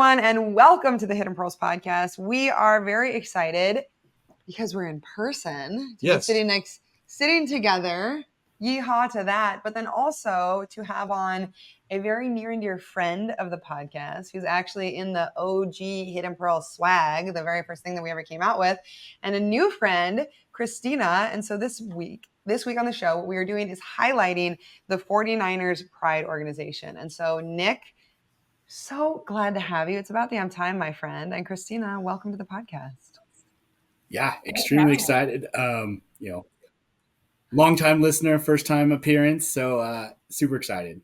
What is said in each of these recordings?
everyone, and welcome to the Hidden Pearls podcast. We are very excited because we're in person. Yes. Sitting together. Yeehaw to that. But then also to have on a very near and dear friend of the podcast who's actually in the OG Hidden Pearl swag, the very first thing that we ever came out with, and a new friend, Christina. And so this week on the show, what we are doing is highlighting the 49ers Pride organization. And so Nick, so glad to have you. It's about damn time, my friend. And Christina, welcome to the podcast. Yeah, extremely excited. Long time listener, first time appearance. So super excited.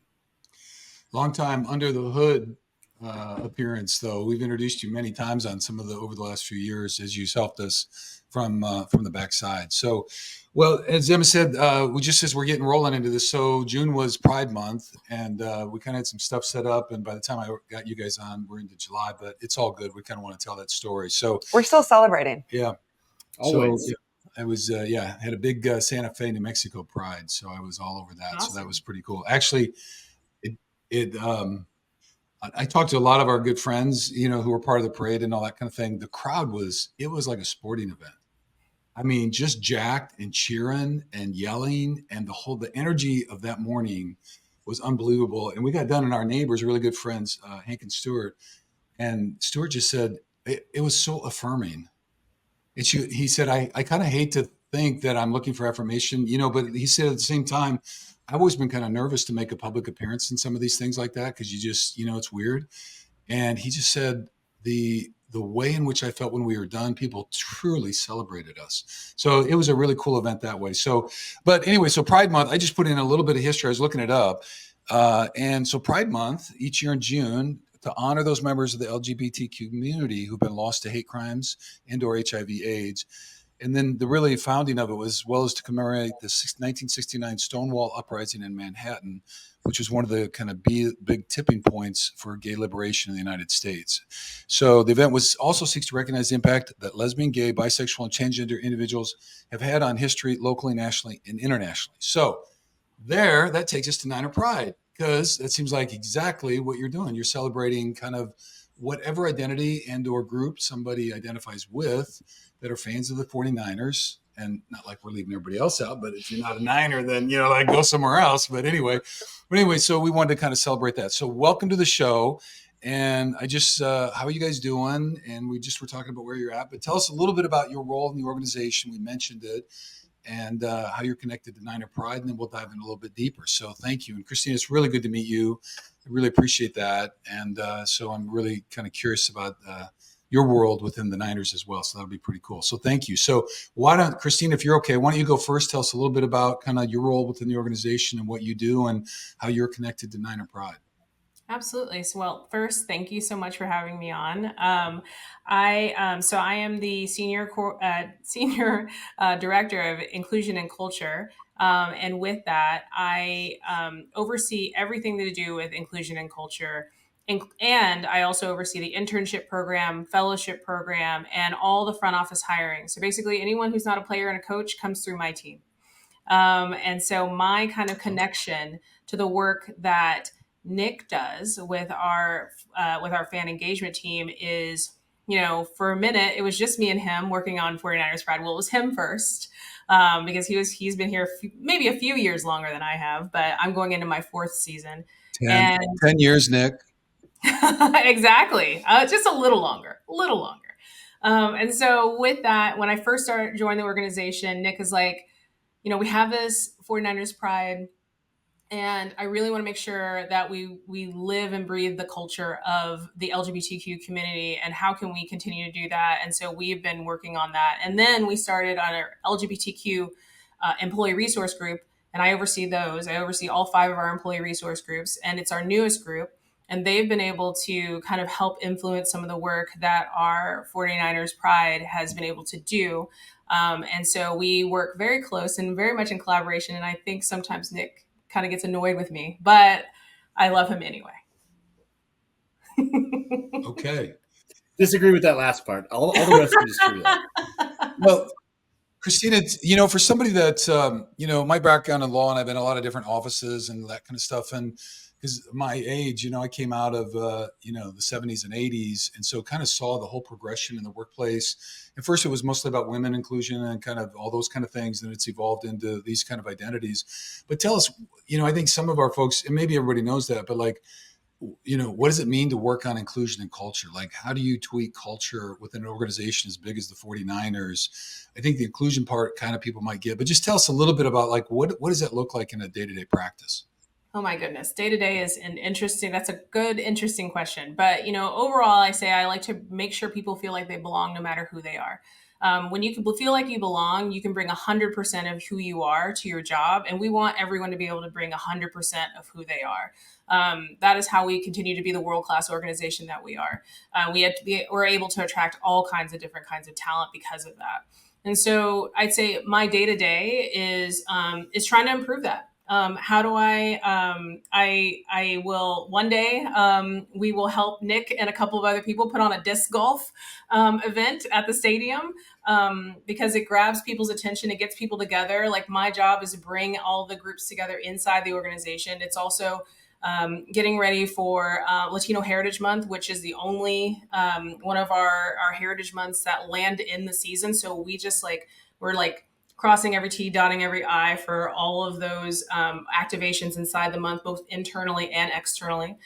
Long time under the hood appearance, though. We've introduced you many times on some of the over the last few years as you've helped us from the backside. So, well, as Emma said, as we're getting rolling into this. So June was Pride Month, and we kind of had some stuff set up. And by the time I got you guys on, we're into July, but it's all good. We kind of want to tell that story. So we're still celebrating. Yeah. Always. So, I was, had a big Santa Fe, New Mexico Pride. So I was all over that. Awesome. So that was pretty cool. Actually, I talked to a lot of our good friends, who were part of the parade and all that kind of thing. The crowd it was like a sporting event. I mean, just jacked and cheering and yelling, and the energy of that morning was unbelievable. And we got done, and our neighbors, really good friends, Hank and Stuart just said, it was so affirming. And he said, I kind of hate to think that I'm looking for affirmation, but he said at the same time, I've always been kind of nervous to make a public appearance in some of these things like that, because you just, it's weird. And he just said the way in which I felt when we were done, people truly celebrated us. So it was a really cool event that way. So, but anyway, so Pride Month, I just put in a little bit of history. I was looking it up. And so Pride Month each year in June, to honor those members of the LGBTQ community who've been lost to hate crimes and/or HIV/AIDS. And then the really founding of it was, as well as to commemorate the 1969 Stonewall Uprising in Manhattan, which was one of the kind of big tipping points for gay liberation in the United States. So the event also seeks to recognize the impact that lesbian, gay, bisexual, and transgender individuals have had on history locally, nationally, and internationally. So that takes us to Niner Pride, because that seems like exactly what you're doing. You're celebrating kind of whatever identity and or group somebody identifies with that are fans of the 49ers. And not like we're leaving everybody else out, but if you're not a Niner, then, go somewhere else. But anyway, so we wanted to kind of celebrate that. So welcome to the show. And I just, how are you guys doing? And we just were talking about where you're at, but tell us a little bit about your role in the organization. We mentioned it. And how you're connected to Niner Pride, and then we'll dive in a little bit deeper. So thank you. And Christina, it's really good to meet you. I really appreciate that. And so I'm really kind of curious about your world within the Niners as well. So that'll be pretty cool. So thank you. So Christina, if you're okay, why don't you go first? Tell us a little bit about kind of your role within the organization and what you do and how you're connected to Niner Pride. Absolutely. So, well, first, thank you so much for having me on. I am the senior director of inclusion and culture. And with that, I oversee everything to do with inclusion and culture. And I also oversee the internship program, fellowship program, and all the front office hiring. So basically, anyone who's not a player and a coach comes through my team. And so my kind of connection to the work that Nick does with our fan engagement team is, for a minute, it was just me and him working on 49ers Pride. Well, it was him first, because he's been here maybe a few years longer than I have, but I'm going into my 4th season. 10 years, Nick. Exactly. Just a little longer. And so with that, when I first joined the organization, Nick is like, we have this 49ers Pride, and I really want to make sure that we live and breathe the culture of the LGBTQ community, and how can we continue to do that? And so we've been working on that. And then we started on our LGBTQ employee resource group, and I oversee those. I oversee all 5 of our employee resource groups, and it's our newest group. And they've been able to kind of help influence some of the work that our 49ers Pride has been able to do. And so we work very close and very much in collaboration. And I think sometimes Nick kind of gets annoyed with me, but I love him anyway. Okay. Disagree with that last part. All the rest is true. Well, Christina, for somebody that, my background in law, and I've been in a lot of different offices and that kind of stuff. And because my age, I came out of, the 70s and 80s. And so kind of saw the whole progression in the workplace. At first, it was mostly about women inclusion and kind of all those kind of things. And it's evolved into these kind of identities. But tell us, I think some of our folks, and maybe everybody knows that, but like, what does it mean to work on inclusion and culture? Like, how do you tweak culture within an organization as big as the 49ers? I think the inclusion part kind of people might get, but just tell us a little bit about like, what does that look like in a day-to-day practice? Oh my goodness. Day to day is that's a good, interesting question. But, overall, I say I like to make sure people feel like they belong no matter who they are. When you can feel like you belong, you can bring 100% of who you are to your job. And we want everyone to be able to bring 100% of who they are. That is how we continue to be the world-class organization that we are. We're able to attract all kinds of different kinds of talent because of that. And so I'd say my day to day is trying to improve that. How do I will one day, we will help Nick and a couple of other people put on a disc golf event at the stadium, because it grabs people's attention. It gets people together. Like, my job is to bring all the groups together inside the organization. It's also getting ready for Latino Heritage Month, which is the only one of our heritage months that land in the season. So we're crossing every T, dotting every I for all of those activations inside the month, both internally and externally.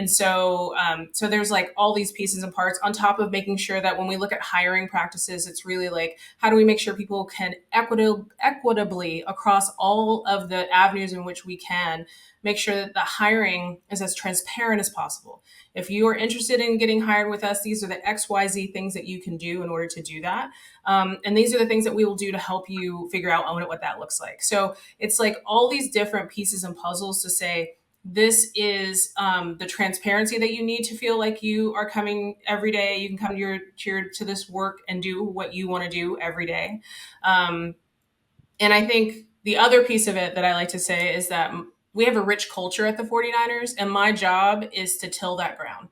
So there's like all these pieces and parts on top of making sure that when we look at hiring practices, it's really like, how do we make sure people can equitably across all of the avenues in which we can make sure that the hiring is as transparent as possible. If you are interested in getting hired with us, these are the XYZ things that you can do in order to do that. And these are the things that we will do to help you figure out what that looks like. So it's like all these different pieces and puzzles to say, this is the transparency that you need to feel like you are coming every day. You can come to this work and do what you want to do every day. And I think the other piece of it that I like to say is that we have a rich culture at the 49ers, and my job is to till that ground,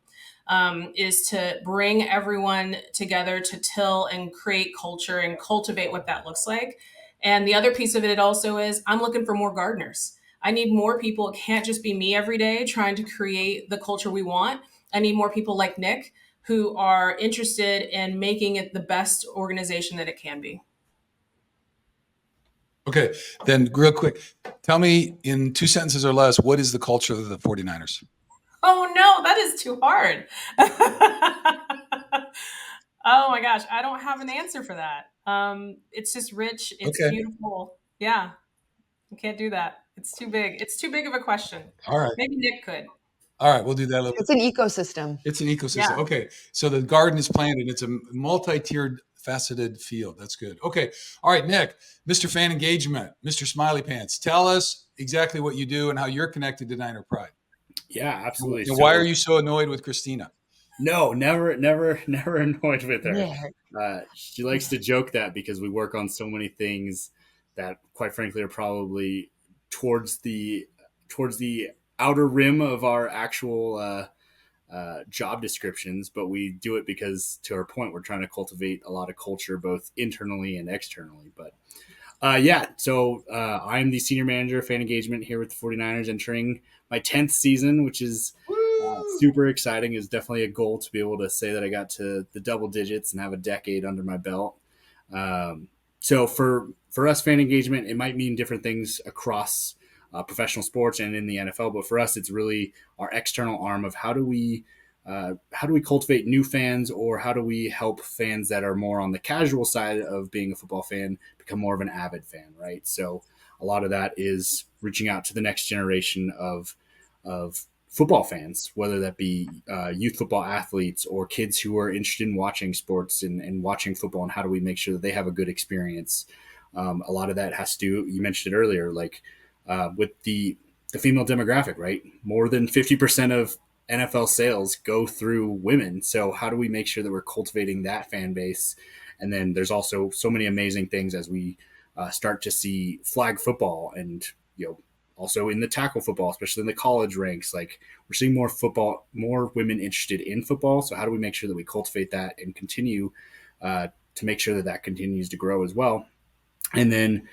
is to bring everyone together to till and create culture and cultivate what that looks like. And the other piece of it also is I'm looking for more gardeners. I need more people. It can't just be me every day trying to create the culture we want. I need more people like Nick who are interested in making it the best organization that it can be. Okay, then real quick, tell me in 2 sentences or less, what is the culture of the 49ers? Oh no, that is too hard. Oh my gosh, I don't have an answer for that. It's just rich. It's Okay. beautiful. Yeah, I can't do that. It's too big. It's too big of a question. All right. Maybe Nick could. All right, we'll do that a little bit. It's an ecosystem. It's an ecosystem. Yeah. Okay, so the garden is planted. It's a multi-tiered, faceted field. That's good. Okay, all right, Nick, Mr. Fan Engagement, Mr. Smiley Pants, tell us exactly what you do and how you're connected to Niner Pride. Yeah, absolutely. And why are you so annoyed with Christina? No, never annoyed with her. Yeah. She likes to joke that because we work on so many things that, quite frankly, are probably towards the outer rim of our actual job descriptions, but we do it because, to our point, we're trying to cultivate a lot of culture both internally and externally. But so I'm the senior manager of fan engagement here with the 49ers, entering my 10th season, which is super exciting. Is definitely a goal to be able to say that I got to the double digits and have a decade under my belt. So for us, fan engagement, it might mean different things across professional sports and in the NFL, but for us, it's really our external arm of how do we cultivate new fans, or how do we help fans that are more on the casual side of being a football fan become more of an avid fan, right? So a lot of that is reaching out to the next generation of football fans, whether that be youth football athletes or kids who are interested in watching sports and watching football, and how do we make sure that they have a good experience. A lot of that has to do, you mentioned it earlier, like with the female demographic, right? More than 50% of NFL sales go through women. So how do we make sure that we're cultivating that fan base? And then there's also so many amazing things as we start to see flag football and, also in the tackle football, especially in the college ranks, like we're seeing more women interested in football. So how do we make sure that we cultivate that and continue to make sure that continues to grow as well? And then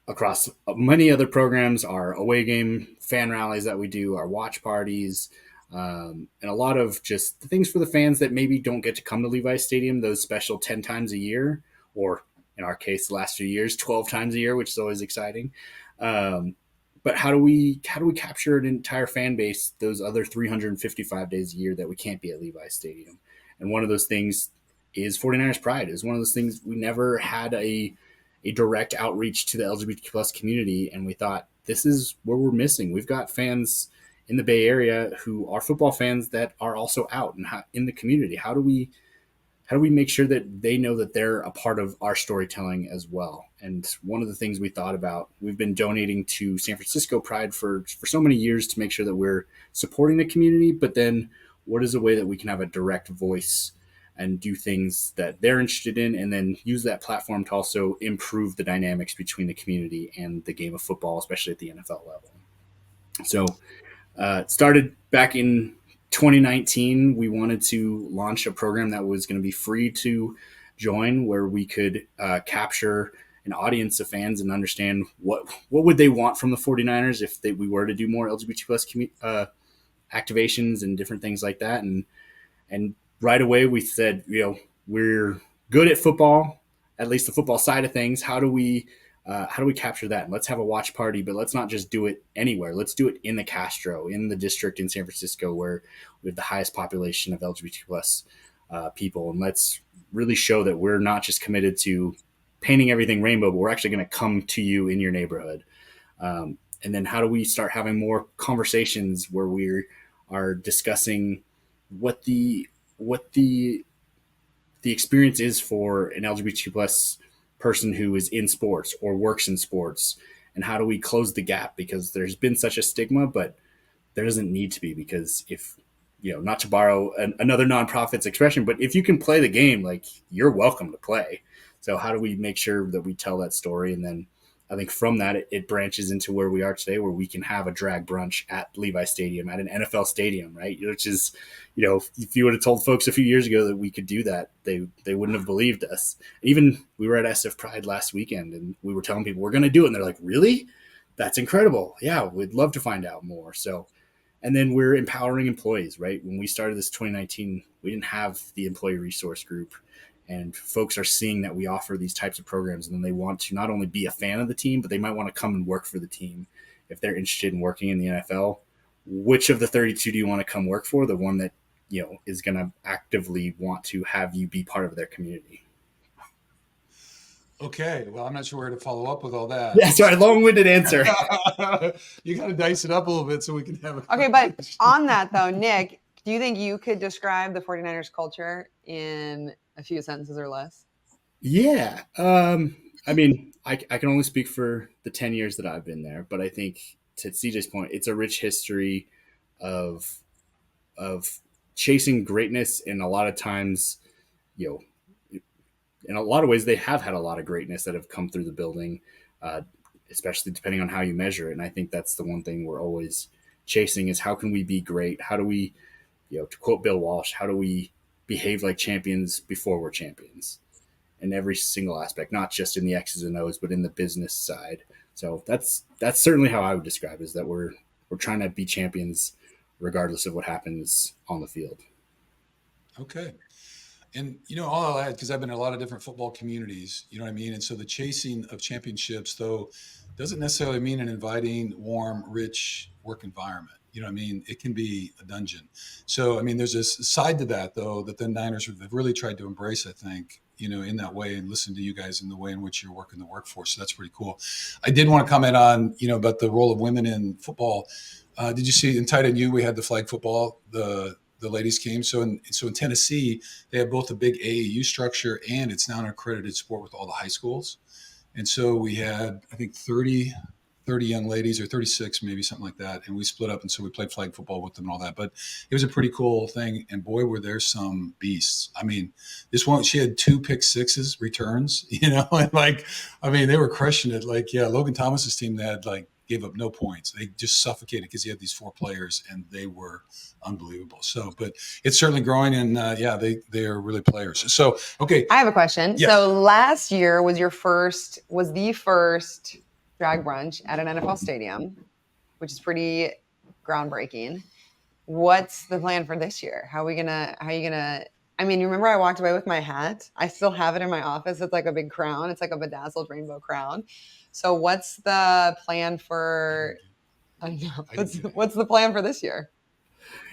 across many other programs, our away game fan rallies that we do, our watch parties, and a lot of just things for the fans that maybe don't get to come to Levi Stadium, those special 10 times a year, or in our case, the last few years, 12 times a year, which is always exciting. But how do we capture an entire fan base those other 355 days a year that we can't be at Levi Stadium? And one of those things is 49ers Pride. Is one of those things we never had a direct outreach to the LGBTQ plus community, and we thought this is where we're missing. We've got fans in the Bay Area who are football fans that are also out and in the community. How do we make sure that they know that they're a part of our storytelling as well? And one of the things we thought about, we've been donating to San Francisco Pride for so many years to make sure that we're supporting the community, but then what is a way that we can have a direct voice and do things that they're interested in, and then use that platform to also improve the dynamics between the community and the game of football, especially at the NFL level. So it started back in 2019. We wanted to launch a program that was going to be free to join, where we could capture an audience of fans and understand what would they want from the 49ers if we were to do more LGBT plus activations and different things like that. And right away we said, we're good at football, at least the football side of things. How do we capture that? And let's have a watch party, but let's not just do it anywhere. Let's do it in the Castro, in the district in San Francisco, where we have the highest population of LGBT plus people. And let's really show that we're not just committed to painting everything rainbow, but we're actually going to come to you in your neighborhood. And then how do we start having more conversations where we are discussing what the experience is for an LGBTQ plus person who is in sports or works in sports, and how do we close the gap? Because there's been such a stigma, but there doesn't need to be, because if, not to borrow another nonprofit's expression, but if you can play the game, like, you're welcome to play. So how do we make sure that we tell that story? And then I think from that, it branches into where we are today, where we can have a drag brunch at Levi Stadium, at an NFL stadium, right? Which is, if you would have told folks a few years ago that we could do that, they wouldn't have believed us. Even we were at SF Pride last weekend, and we were telling people we're going to do it, and they're like, really? That's incredible. Yeah, we'd love to find out more. So, and then we're empowering employees, right? When we started this 2019, we didn't have the employee resource group. And folks are seeing that we offer these types of programs, and then they want to not only be a fan of the team, but they might want to come and work for the team. If they're interested in working in the NFL, which of the 32 do you want to come work for? The one that, is going to actively want to have you be part of their community. Okay. Well, I'm not sure where to follow up with all that. Yeah, sorry, long-winded answer. You got to dice it up a little bit so we can have a Okay, but on that though, Nick, do you think you could describe the 49ers culture in a few sentences or less? Yeah. I mean, I can only speak for the 10 years that I've been there, but I think, to CJ's point, it's a rich history of chasing greatness. And a lot of times, in a lot of ways, they have had a lot of greatness that have come through the building, especially depending on how you measure it. And I think that's the one thing we're always chasing, is how can we be great? How do we, to quote Bill Walsh, how do we behave like champions before we're champions? In every single aspect, not just in the X's and O's, but in the business side. So that's certainly how I would describe it, is that we're trying to be champions regardless of what happens on the field. Okay. And, all I'll add, because I've been in a lot of different football communities, you know what I mean? And so the chasing of championships, though, doesn't necessarily mean an inviting, warm, rich work environment. You know what I mean? It can be a dungeon. So, I mean, there's this side to that, though, that the Niners have really tried to embrace, I think, in that way, and listen to you guys in the way in which you're working the workforce. So that's pretty cool. I did want to comment on, about the role of women in football. Did you see in Tight End U, we had the flag football, the ladies came. So in Tennessee, they have both a big AAU structure, and it's now an accredited sport with all the high schools. And so we had, I think, 30 young ladies, or 36, maybe something like that. And we split up. And so we played flag football with them and all that. But it was a pretty cool thing. And boy, were there some beasts. I mean, this one, she had 2 pick sixes returns, and they were crushing it. Logan Thomas's team, they had gave up no points. They just suffocated because he had these 4 players, and they were unbelievable. So, but it's certainly growing, and they are really players. So, okay. I have a question. Yes. So last year was the first drag brunch at an NFL stadium, which is pretty groundbreaking. What's the plan for this year? How are you gonna, I mean, you remember I walked away with my hat? I still have it in my office. It's like a big crown. It's like a bedazzled rainbow crown. So what's the plan for, I know, what's the plan for this year?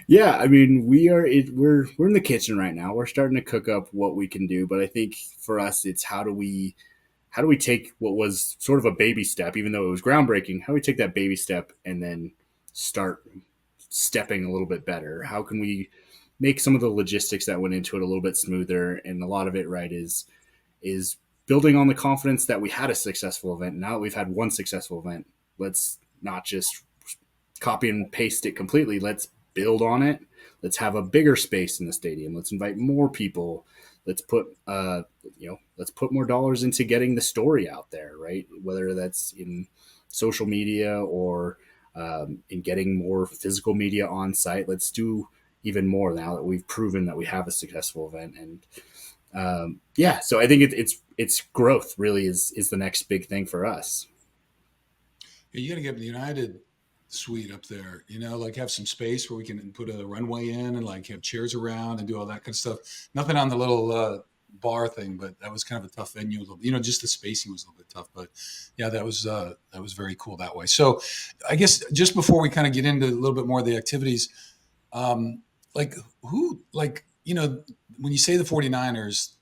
Yeah, I mean, we're in the kitchen right now. We're starting to cook up what we can do, but I think for us, it's how do we take what was sort of a baby step, even though it was groundbreaking? How do we take that baby step and then start stepping a little bit better? How can we make some of the logistics that went into it a little bit smoother? And a lot of it, right, is building on the confidence that we had a successful event. Now that we've had one successful event, let's not just copy and paste it completely. Let's build on it. Let's have a bigger space in the stadium. Let's invite more people. Let's put let's put more dollars into getting the story out there, right? Whether that's in social media or in getting more physical media on site. Let's do even more now that we've proven that we have a successful event. And yeah, so I think it's growth really is the next big thing for us. Yeah, you got to get the United suite up there, like have some space where we can put a runway in and like have chairs around and do all that kind of stuff. Nothing on the little bar thing, but that was kind of a tough venue. Just the spacing was a little bit tough, but yeah, that was very cool that way. So I guess just before we kind of get into a little bit more of the activities, like who, like, when you say the 49ers,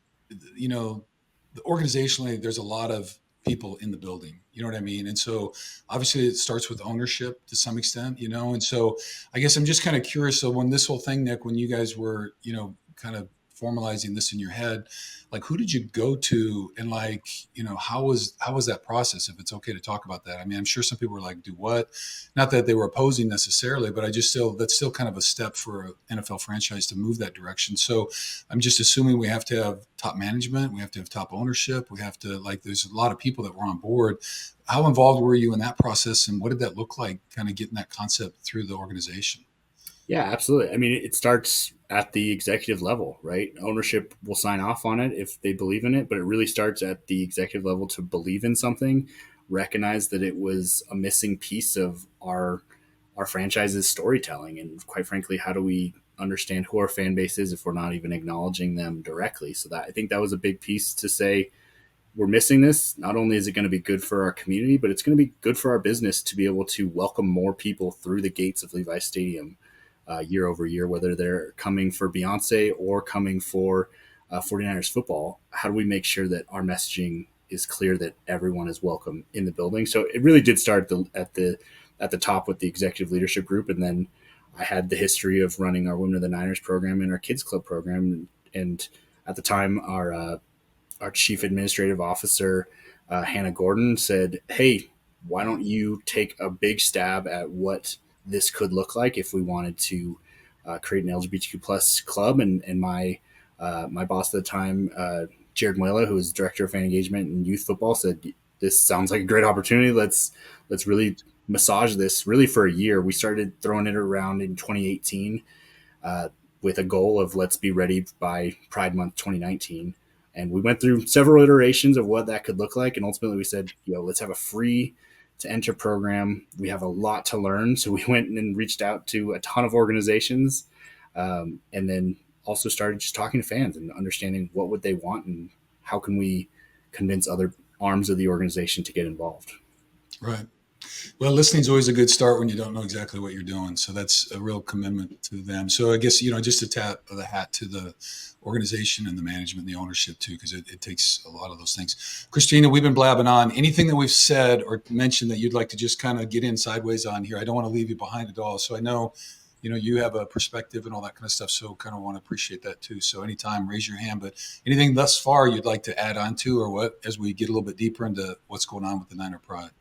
organizationally, there's a lot of people in the building, you know what I mean? And so obviously it starts with ownership to some extent, and so I guess I'm just kind of curious. So when this whole thing, Nick, when you guys were, kind of formalizing this in your head, like who did you go to, and like, how was that process, if it's okay to talk about that? I mean, I'm sure some people were like, do what? Not that they were opposing necessarily, but that's still kind of a step for an NFL franchise to move that direction. So I'm just assuming we have to have top management, we have to have top ownership, we have to, like, there's a lot of people that were on board. How involved were you in that process, and what did that look like, kind of getting that concept through the organization? Yeah, absolutely. I mean, it starts at the executive level, right? Ownership will sign off on it if they believe in it, but it really starts at the executive level to believe in something, recognize that it was a missing piece of our franchise's storytelling, and quite frankly, how do we understand who our fan base is if we're not even acknowledging them directly? So that I think that was a big piece to say, we're missing this. Not only is it going to be good for our community, but it's going to be good for our business to be able to welcome more people through the gates of Levi Stadium year over year, whether they're coming for Beyonce or coming for 49ers football. How do we make sure that our messaging is clear, that everyone is welcome in the building? So it really did start at the top with the executive leadership group, and then I had the history of running our Women of the Niners program and our Kids Club program, and at the time, our chief administrative officer, Hannah Gordon, said, "Hey, why don't you take a big stab at what this could look like if we wanted to create an LGBTQ plus club?" And my boss at the time, Jared Muela, who was director of fan engagement and youth football, said, "This sounds like a great opportunity. Let's really massage this." Really, for a year, we started throwing it around in 2018 with a goal of let's be ready by Pride Month 2019. And we went through several iterations of what that could look like. And ultimately we said, let's have a free to enter program. We have a lot to learn. So we went and reached out to a ton of organizations, and then also started just talking to fans and understanding what would they want and how can we convince other arms of the organization to get involved. Right. Well, listening is always a good start when you don't know exactly what you're doing. So that's a real commitment to them. So I guess, just a tap of the hat to the organization and the management and the ownership too, because it takes a lot of those things. Christina, we've been blabbing on. Anything that we've said or mentioned that you'd like to just kind of get in sideways on here? I don't want to leave you behind at all. So I know, you have a perspective and all that kind of stuff. So kind of want to appreciate that too. So anytime, raise your hand. But anything thus far you'd like to add on to, or what, as we get a little bit deeper into what's going on with the Niner Pride?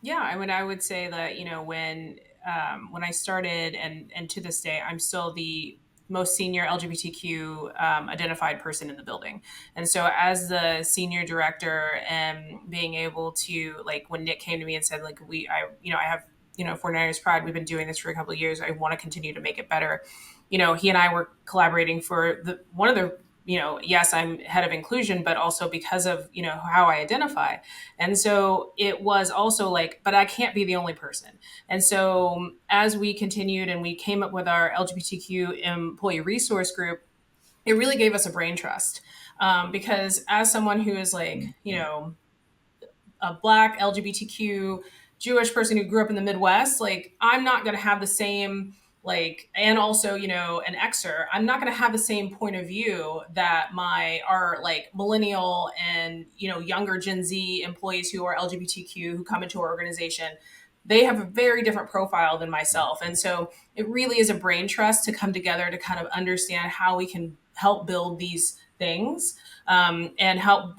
Yeah, I mean, I would say that when I started and to this day, I'm still the most senior LGBTQ identified person in the building, and so as the senior director and being able to, like, when Nick came to me and said, like, I have 49ers Pride, we've been doing this for a couple of years, I want to continue to make it better. He and I were collaborating for one of the yes, I'm head of inclusion, but also because of, how I identify. And so it was also like, but I can't be the only person. And so as we continued and we came up with our LGBTQ employee resource group, it really gave us a brain trust. Because as someone who is like, a Black LGBTQ Jewish person who grew up in the Midwest, like I'm not going to have the same and also an Xer, I'm not going to have the same point of view that our like millennial and younger Gen Z employees who are LGBTQ who come into our organization. They have a very different profile than myself, and so it really is a brain trust to come together to kind of understand how we can help build these things. And how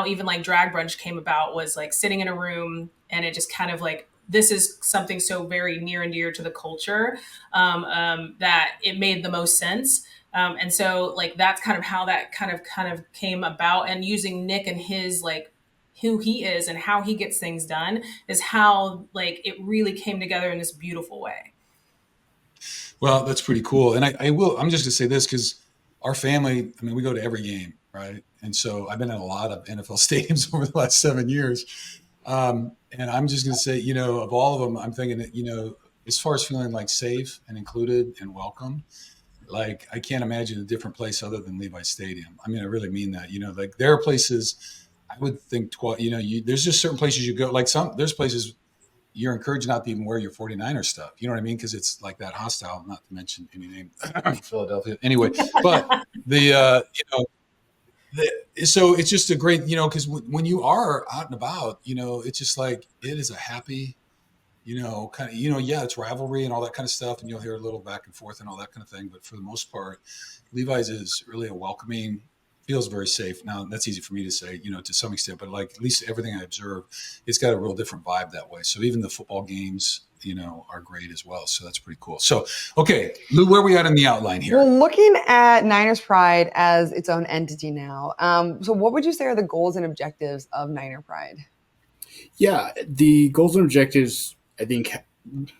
even like drag brunch came about was like sitting in a room, and it just kind of like, this is something so very near and dear to the culture, that it made the most sense. And so like that's kind of how that kind of came about, and using Nick and his like who he is and how he gets things done is how like it really came together in this beautiful way. Well, that's pretty cool. And I'm just going to say this because our family, I mean, we go to every game, right? And so I've been in a lot of NFL stadiums over the last 7 years. And I'm just going to say, of all of them, I'm thinking that, as far as feeling like safe and included and welcome, like I can't imagine a different place other than Levi Stadium. I mean, I really mean that, like there are places I would think, there's just certain places you go, like there's places you're encouraged not to even wear your 49er stuff. You know what I mean? Because it's like that hostile, not to mention any name, Philadelphia. Anyway, but so it's just a great, because when you are out and about, it's just like, it is a happy, kind of, yeah, it's rivalry and all that kind of stuff. And you'll hear a little back and forth and all that kind of thing. But for the most part, Levi's is really a welcoming, feels very safe. Now that's easy for me to say, to some extent, but like at least everything I observe, it's got a real different vibe that way. So even the football games, are great as well. So that's pretty cool. So, okay, Lou, where are we at in the outline here? Well, looking at Niners Pride as its own entity now, so what would you say are the goals and objectives of Niner Pride? Yeah, the goals and objectives, I think,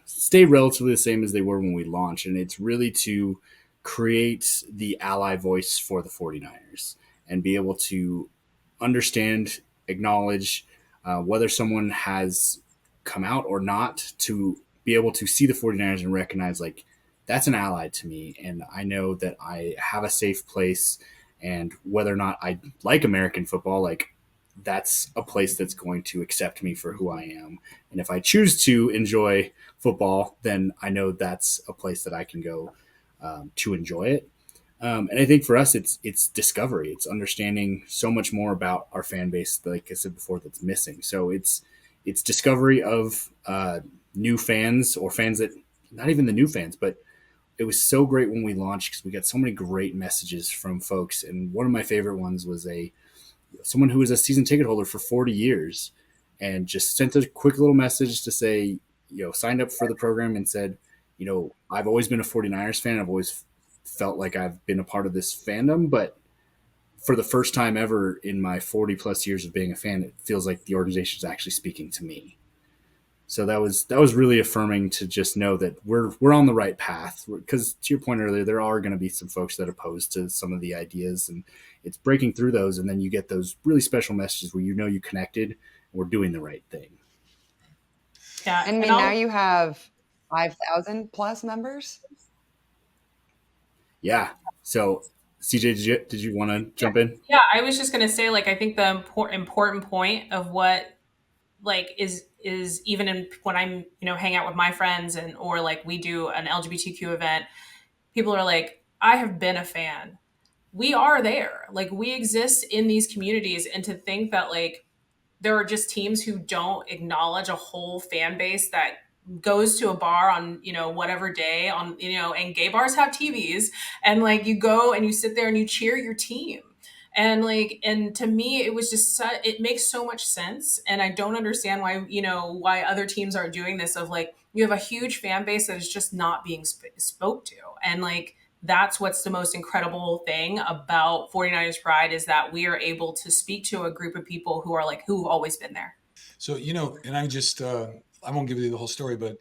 stay relatively the same as they were when we launched, and it's really to create the ally voice for the 49ers and be able to understand, acknowledge whether someone has come out or not, to be able to see the 49ers and recognize, like, that's an ally to me, and I know that I have a safe place, and whether or not I like American football, like, that's a place that's going to accept me for who I am. And if I choose to enjoy football, then I know that's a place that I can go to enjoy it. And I think for us, it's discovery. It's understanding so much more about our fan base, like I said before, that's missing. So it's discovery of new fans, or fans that, not even the new fans, but it was so great when we launched because we got so many great messages from folks. And one of my favorite ones was someone who was a season ticket holder for 40 years and just sent a quick little message to say, signed up for the program and said, I've always been a 49ers fan. I've always felt like I've been a part of this fandom, but for the first time ever in my 40 plus years of being a fan, it feels like the organization is actually speaking to me. So that was really affirming to just know that we're on the right path. Because to your point earlier, there are going to be some folks that oppose to some of the ideas, and it's breaking through those, and then you get those really special messages where you connected, and we're doing the right thing. Yeah, and now you have 5,000 plus members. Yeah. So CJ, did you want to jump in? Yeah, I was just going to say, like, I think the important point of what like is even in when I'm hang out with my friends, and or like we do an LGBTQ event, people are like, I have been a fan. We are there, like we exist in these communities, and to think that like there are just teams who don't acknowledge a whole fan base that goes to a bar on whatever day on and gay bars have TVs, and like you go and you sit there and you cheer your team. And to me it was just it makes so much sense, and I don't understand why other teams aren't doing this, of like you have a huge fan base that is just not being spoke to. And like that's what's the most incredible thing about 49ers Pride, is that we are able to speak to a group of people who've always been there. So, and I just, I won't give you the whole story, but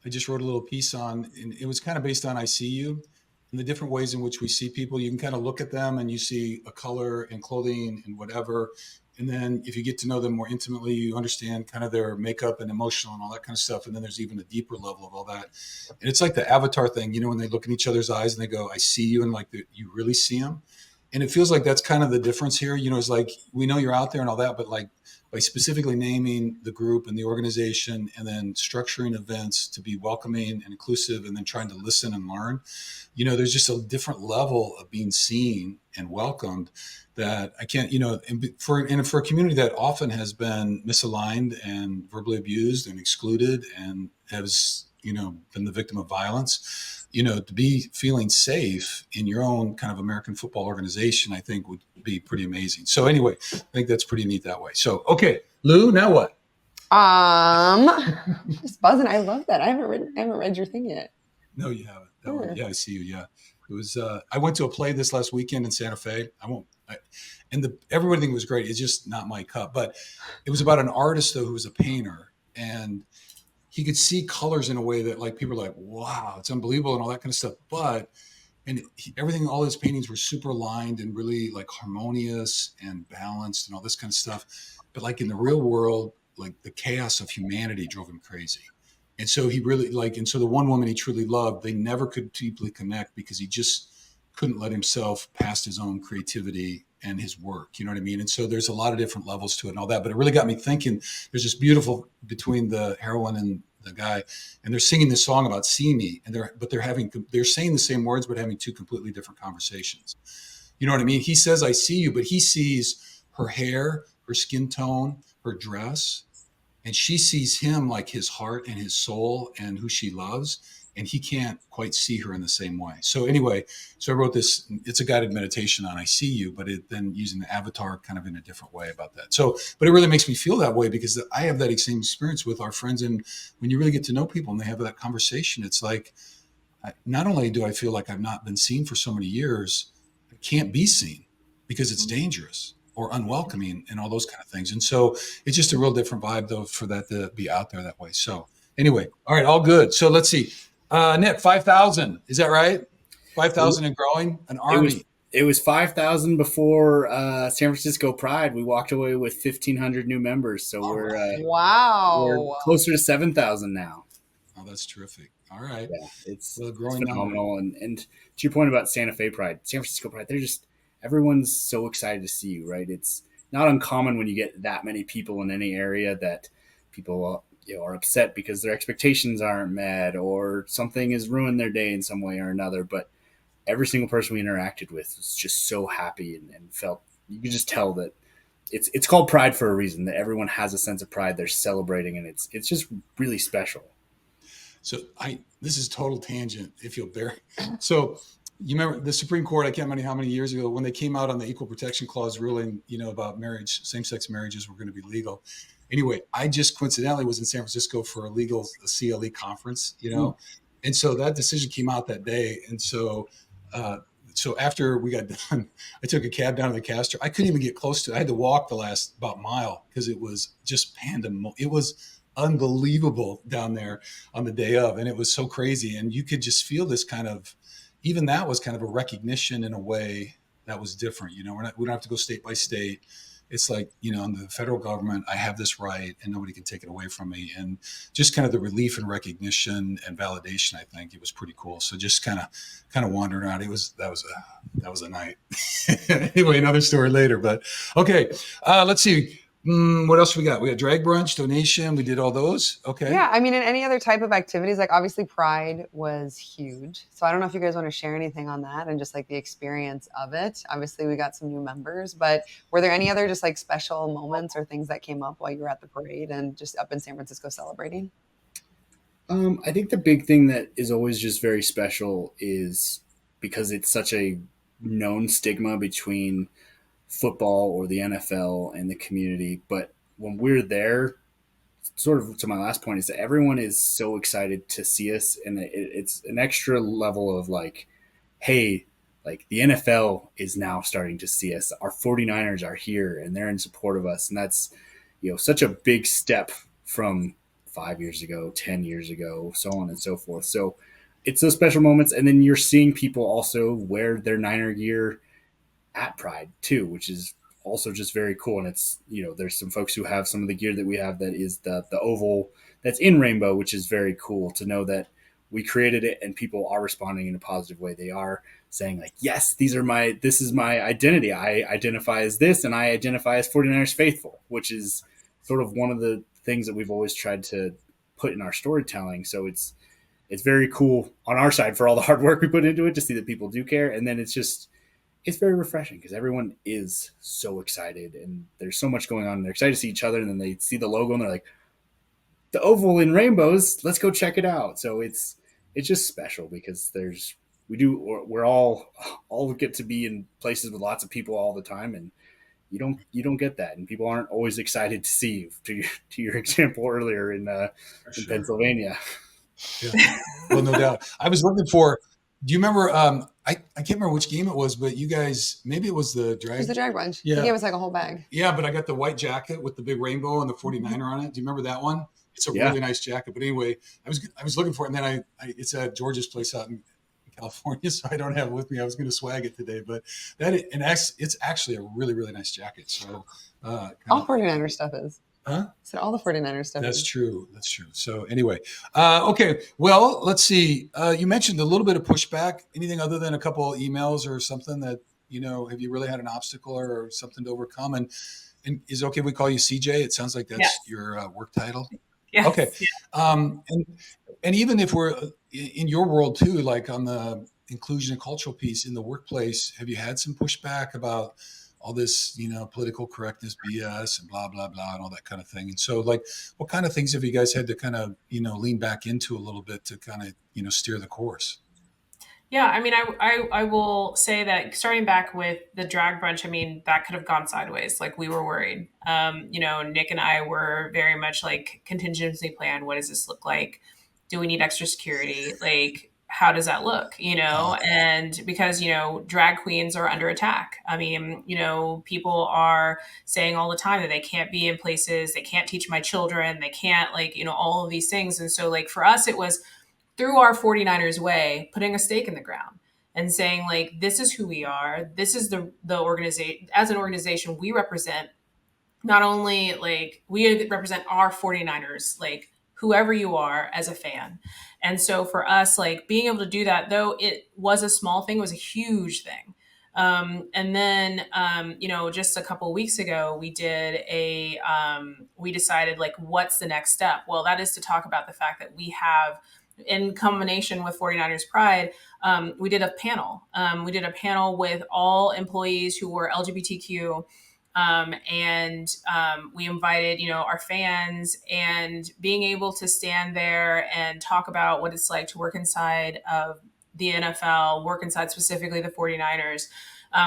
I just wrote a little piece and it was kind of based on I See You. and the different ways in which we see people. You can kind of look at them and you see a color and clothing and whatever. And then if you get to know them more intimately, you understand kind of their makeup and emotional and all that kind of stuff. And then there's even a deeper level of all that. And it's like the avatar thing, you know, when they look in each other's eyes and they go, I see you. And like you really see them. And it feels like that's kind of the difference here. You know, it's like, we know you're out there and all that, but like by specifically naming the group and the organization and then structuring events to be welcoming and inclusive and then trying to listen and learn, you know, there's just a different level of being seen and welcomed that I can't, you know, and for a community that often has been misaligned and verbally abused and excluded and has, you know, been the victim of violence, you know, to be feeling safe in your own kind of American football organization, I think would be pretty amazing. So anyway, I think that's pretty neat that way. So, okay, Lou, now what? Just buzzing. I love that. I haven't read your thing yet. No, you haven't. That one, yeah, I see you. Yeah, it was. I went to a play this last weekend in Santa Fe. Everything was great. It's just not my cup. But it was about an artist though who was a painter, and he could see colors in a way that like people are like, wow, it's unbelievable and all that kind of stuff. But all his paintings were super aligned and really like harmonious and balanced and all this kind of stuff. But like in the real world, like the chaos of humanity drove him crazy. And so he really and so the one woman he truly loved, they never could deeply connect because he just couldn't let himself past his own creativity and his work. You know what I mean? And so there's a lot of different levels to it and all that, but it really got me thinking. There's this beautiful between the heroine and the guy, and they're singing this song about see me, and they're saying the same words, but having two completely different conversations. You know what I mean? He says, I see you, but he sees her hair, her skin tone, her dress, and she sees him like his heart and his soul and who she loves. And he can't quite see her in the same way. So anyway, I wrote this, it's a guided meditation on I see you, but then using the avatar kind of in a different way about that. So, but it really makes me feel that way because I have that same experience with our friends. And when you really get to know people and they have that conversation, it's like, not only do I feel like I've not been seen for so many years, I can't be seen because it's dangerous or unwelcoming and all those kind of things. And so it's just a real different vibe though, for that to be out there that way. So anyway, all right, all good. So let's see. Nick, 5,000. Is that right? 5,000 and growing? An army. It was 5,000 before San Francisco Pride. We walked away with 1,500 new members. So we're closer to 7,000 now. Oh, that's terrific. All right. Yeah, it's phenomenal. And to your point about Santa Fe Pride, San Francisco Pride, everyone's so excited to see you, right? It's not uncommon when you get that many people in any area that people are upset because their expectations aren't met or something has ruined their day in some way or another. But every single person we interacted with was just so happy and felt, you could just tell that it's called Pride for a reason, that everyone has a sense of pride. They're celebrating, and it's just really special. So this is total tangent, if you'll bear. So you remember the Supreme Court, I can't remember how many years ago, when they came out on the Equal Protection Clause ruling, about marriage, same-sex marriages were going to be legal. Anyway, I just coincidentally was in San Francisco for a legal CLE conference, and so that decision came out that day. And so after we got done, I took a cab down to the Castro. I couldn't even get close to it. I had to walk the last about mile because it was just pandemonium. It was unbelievable down there on the day of, and it was so crazy. And you could just feel this kind of, even that was kind of a recognition in a way that was different. We don't have to go state by state. It's like, in the federal government, I have this right and nobody can take it away from me. And just kind of the relief and recognition and validation, I think it was pretty cool. So just kind of wandering around. That was a night. Anyway, another story later, but okay. Let's see. What else we got? We got drag brunch, donation. We did all those. Okay. Yeah. I mean, in any other type of activities, like obviously Pride was huge. So I don't know if you guys want to share anything on that and just like the experience of it. Obviously we got some new members, but were there any other just like special moments or things that came up while you were at the parade and just up in San Francisco celebrating? I think the big thing that is always just very special is because it's such a known stigma between football or the NFL and the community. But when we're there, sort of to my last point, is that everyone is so excited to see us. And it's an extra level of like, hey, like the NFL is now starting to see us. Our 49ers are here and they're in support of us. And that's, such a big step from 5 years ago, 10 years ago, so on and so forth. So it's those special moments. And then you're seeing people also wear their Niner gear at Pride too, which is also just very cool. And it's, there's some folks who have some of the gear that we have that is the oval that's in rainbow, which is very cool to know that we created it and people are responding in a positive way. They are saying like, yes, this is my identity. I identify as this and I identify as 49ers faithful, which is sort of one of the things that we've always tried to put in our storytelling. So it's very cool on our side for all the hard work we put into it to see that people do care. And then it's very refreshing because everyone is so excited and there's so much going on. They're excited to see each other, and then they see the logo and they're like, the oval in rainbows, let's go check it out. So it's just special because we're all get to be in places with lots of people all the time, and you don't get that, and people aren't always excited to see you. To your example earlier in Pennsylvania. Yeah. Well, no doubt. I was looking for. Do you remember? I can't remember which game it was, but you guys, maybe it was the drag. It was the drag bunch. Yeah. He gave us like a whole bag. Yeah, but I got the white jacket with the big rainbow and the 49er on it. Do you remember that one? It's a really nice jacket. But anyway, I was looking for it, and then it's at George's place out in California, so I don't have it with me. I was going to swag it today, but it's actually a really, really nice jacket. So all 49er stuff is. Huh? So all the 49ers stuff. That's true. That's true. So anyway, okay. Well, let's see. You mentioned a little bit of pushback. Anything other than a couple of emails or something that, have you really had an obstacle or something to overcome? And is it okay if we call you CJ? It sounds like that's your work title. Yes. Okay. Yeah. And even if we're in your world too, like on the inclusion and cultural piece in the workplace, have you had some pushback about all this, political correctness BS and blah, blah, blah, and all that kind of thing? And so like, what kind of things have you guys had to kind of, lean back into a little bit to kind of, steer the course? Yeah, I mean, I will say that starting back with the drag brunch, I mean, that could have gone sideways. Like we were worried. Nick and I were very much like contingency plan. What does this look like? Do we need extra security? Like, how does that look? And because, drag queens are under attack. I mean, people are saying all the time that they can't be in places, they can't teach my children, they can't all of these things. And so like for us, it was through our 49ers way, putting a stake in the ground and saying like, this is who we are. This is the organization. As an organization, we represent not only like we represent our 49ers, like whoever you are as a fan. And so for us, like being able to do that, though it was a small thing, it was a huge thing. And then, just a couple of weeks ago, we decided like, what's the next step? Well, that is to talk about the fact that we have, in combination with 49ers Pride, we did a panel. We did a panel with all employees who were LGBTQ. We invited, our fans, and being able to stand there and talk about what it's like to work inside of the NFL, work inside specifically the 49ers,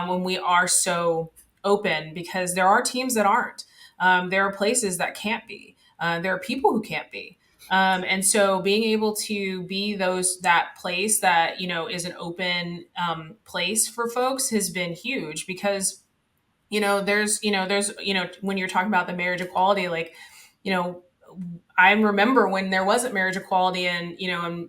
when we are so open, because there are teams that aren't. There are places that can't be. There are people who can't be. And so being able to be that place that, is an open place for folks has been huge, because, there's when you're talking about the marriage equality, like, I remember when there wasn't marriage equality and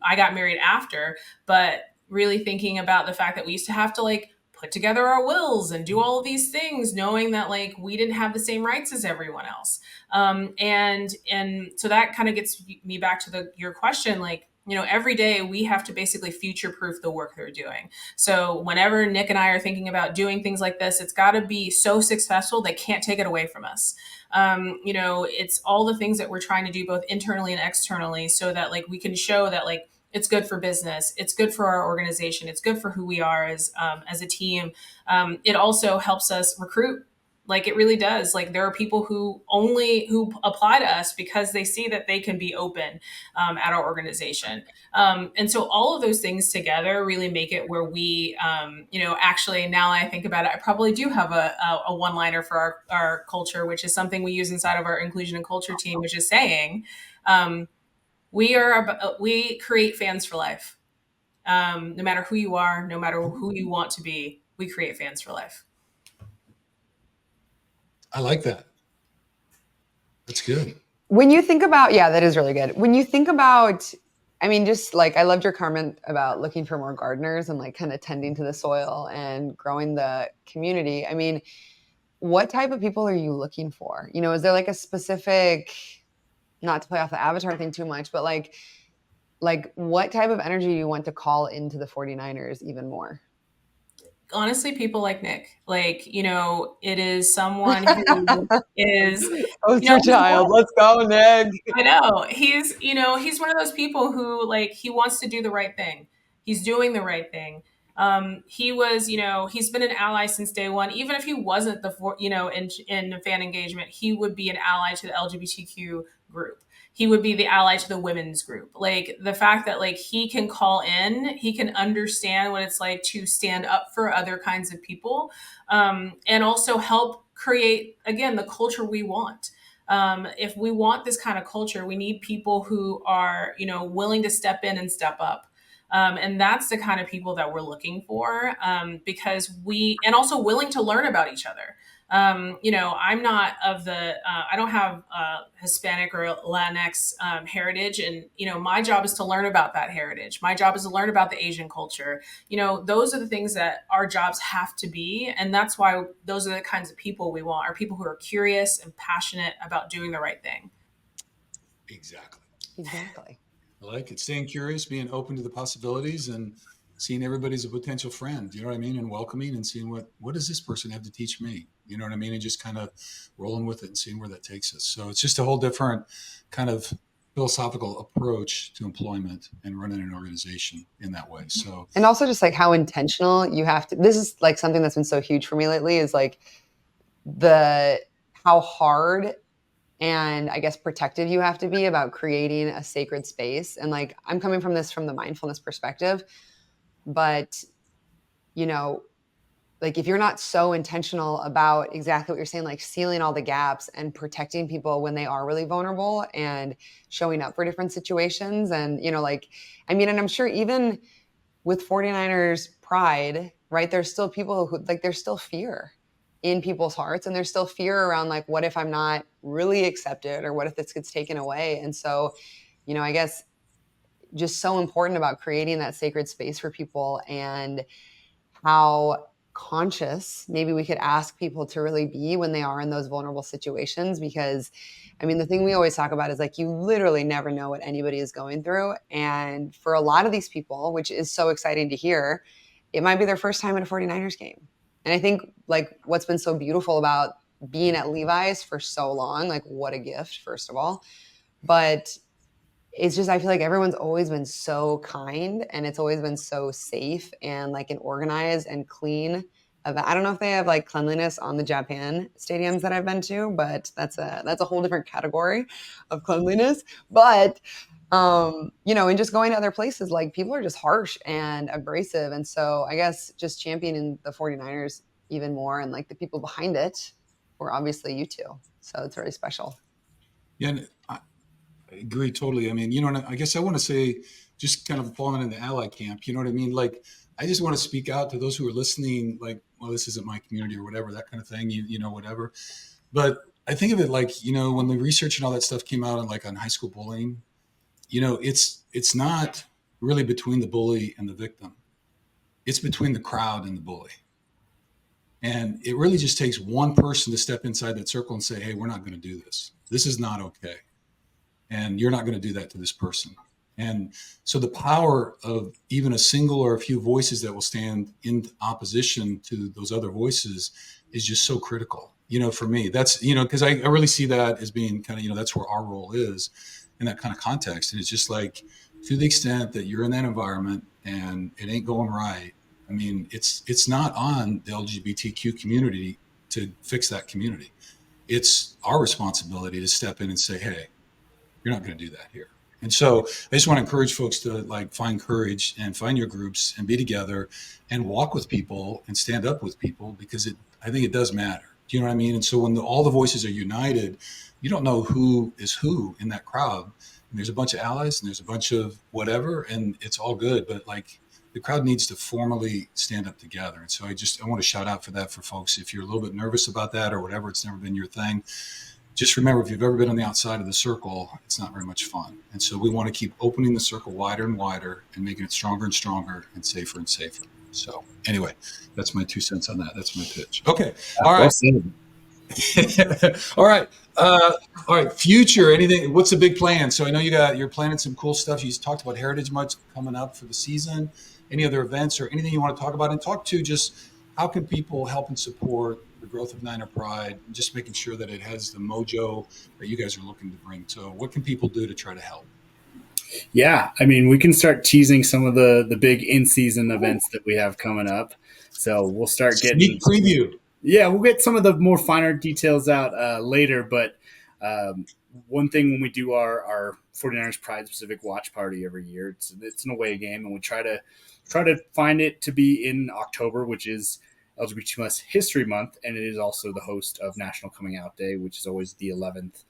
I got married after, but really thinking about the fact that we used to have to like put together our wills and do all of these things, knowing that like we didn't have the same rights as everyone else. And so that kind of gets me back to your question, like, every day we have to basically future-proof the work they're doing. So whenever Nick and I are thinking about doing things like this, it's got to be so successful they can't take it away from us. It's all the things that we're trying to do both internally and externally, so that like we can show that like it's good for business, it's good for our organization, it's good for who we are as a team. It also helps us recruit. Like it really does. Like there are people who apply to us because they see that they can be open at our organization. And so all of those things together really make it where we, actually now I think about it, I probably do have a one-liner for our culture, which is something we use inside of our inclusion and culture team, which is saying, we create fans for life. No matter who you are, no matter who you want to be, we create fans for life. I like that. That's good. When you think about, that is really good. When you think about I mean, just like I loved your comment about looking for more gardeners and like kind of tending to the soil and growing the community. I mean, what type of people are you looking for? You know, is there like a specific, not to play off the avatar thing too much, but like what type of energy do you want to call into the 49ers even more? Honestly, people like Nick. Like, it is someone who is, Poster child. Let's go, Nick. I know. He's one of those people who like he wants to do the right thing. He's doing the right thing. He's been an ally since day one. Even if he wasn't in fan engagement, he would be an ally to the LGBTQ group. He would be the ally to the women's group. Like the fact that like he can call in, he can understand what it's like to stand up for other kinds of people, and also help create again the culture we want. If we want this kind of culture, we need people who are, willing to step in and step up. And that's the kind of people that we're looking for, and also willing to learn about each other. I'm not I don't have Hispanic or Latinx heritage. And, my job is to learn about that heritage. My job is to learn about the Asian culture. Those are the things that our jobs have to be. And that's why those are the kinds of people we want, are people who are curious and passionate about doing the right thing. Exactly. I like it. Staying curious, being open to the possibilities, and seeing everybody as a potential friend, you know what I mean? And welcoming and seeing what does this person have to teach me? You know what I mean? And just kind of rolling with it and seeing where that takes us. So it's just a whole different kind of philosophical approach to employment and running an organization in that way. So, and also just like how intentional you have to, this is like something that's been so huge for me lately, is like how hard and I guess protective you have to be about creating a sacred space. And like, I'm coming from the mindfulness perspective, but like if you're not so intentional about exactly what you're saying, like sealing all the gaps and protecting people when they are really vulnerable and showing up for different situations. And, and I'm sure even with 49ers pride, right, there's still people who like, there's still fear in people's hearts, and there's still fear around like, what if I'm not really accepted, or what if this gets taken away? And so, I guess just so important about creating that sacred space for people, and how conscious maybe we could ask people to really be when they are in those vulnerable situations. Because I mean, the thing we always talk about is like, you literally never know what anybody is going through. And for a lot of these people, which is so exciting to hear, it might be their first time at a 49ers game. And I think like what's been so beautiful about being at Levi's for so long, like what a gift, first of all, but it's just, I feel like everyone's always been so kind, and it's always been so safe and like an organized and clean event. I don't know if they have like cleanliness on the Japan stadiums that I've been to, but that's a whole different category of cleanliness. But and just going to other places, like people are just harsh and abrasive. And so I guess just championing the 49ers even more, and like the people behind it were obviously you two. So it's very special. Yeah, and I agree totally. I mean, and I guess I want to say, just kind of falling in the ally camp, you know what I mean? Like, I just want to speak out to those who are listening, like, well, this isn't my community or whatever, that kind of thing, whatever. But I think of it like, when the research and all that stuff came out on high school bullying, it's not really between the bully and the victim. It's between the crowd and the bully. And it really just takes one person to step inside that circle and say, hey, we're not going to do this. This is not okay. And you're not going to do that to this person. And so the power of even a single or a few voices that will stand in opposition to those other voices is just so critical, for me. That's, because I really see that as being kind of, that's where our role is in that kind of context. And it's just like, to the extent that you're in that environment and it ain't going right, I mean, it's not on the LGBTQ community to fix that community. It's our responsibility to step in and say, hey, you're not going to do that here. And so I just want to encourage folks to like find courage and find your groups and be together and walk with people and stand up with people, because I think it does matter. Do you know what I mean? And so when all the voices are united, you don't know who is who in that crowd. And there's a bunch of allies and there's a bunch of whatever, and it's all good. But like, the crowd needs to formally stand up together. And so I want to shout out for that for folks. If you're a little bit nervous about that or whatever, it's never been your thing, just remember, if you've ever been on the outside of the circle, it's not very much fun. And so we want to keep opening the circle wider and wider and making it stronger and stronger and safer and safer. So anyway, that's my 2 cents on that. That's my pitch. Okay. All right. All right. All right. Future, anything, what's the big plan? So I know you're planning some cool stuff. You talked about Heritage Month coming up for the season. Any other events or anything you want to talk about, and talk to just how can people help and support the growth of Niner Pride, and just making sure that it has the mojo that you guys are looking to bring. So what can people do to try to help? Yeah, I mean, we can start teasing some of the big in-season events that we have coming up. So we'll start getting sneak preview. Yeah, we'll get some of the more finer details out later. But one thing when we do our 49ers Pride specific watch party every year, it's an away game, and we try to find it to be in October, which is LGBTQ+ History Month, and it is also the host of National Coming Out Day, which is always the 11th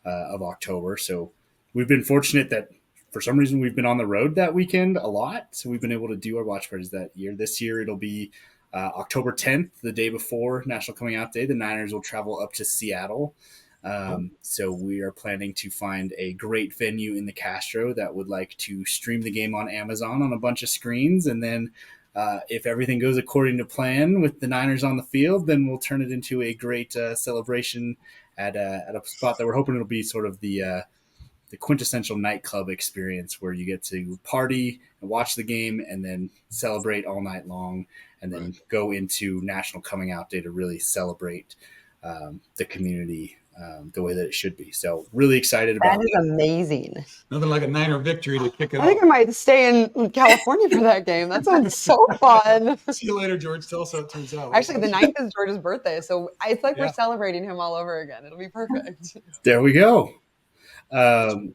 of October. So we've been fortunate that for some reason we've been on the road that weekend a lot, so we've been able to do our watch parties that year. This year it'll be October 10th, the day before National Coming Out Day. The Niners will travel up to Seattle. So we are planning to find a great venue in the Castro that would like to stream the game on Amazon on a bunch of screens. And then if everything goes according to plan with the Niners on the field, then we'll turn it into a great celebration at a spot that we're hoping it'll be sort of the quintessential nightclub experience where you get to party and watch the game and then celebrate all night long, and then go into National Coming Out Day to really celebrate the community the way that it should be. So really excited about that. That is amazing. Nothing like a Niner victory to kick it off. I think I might stay in California for that game. That sounds so fun. See you later, George. Tell us how it turns out. Actually, the 9th is George's birthday, so it's like we're celebrating him all over again. It'll be perfect. There we go. And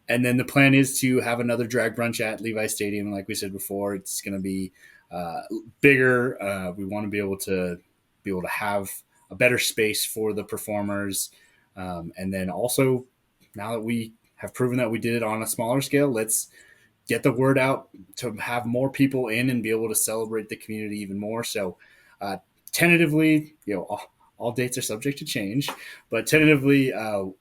then the plan is to have another drag brunch at Levi Stadium. Like we said before, it's going to be bigger. We want to be able to have a better space for the performers. And then also, now that we have proven that we did it on a smaller scale, let's get the word out to have more people in and be able to celebrate the community even more. So tentatively, all dates are subject to change, but tentatively,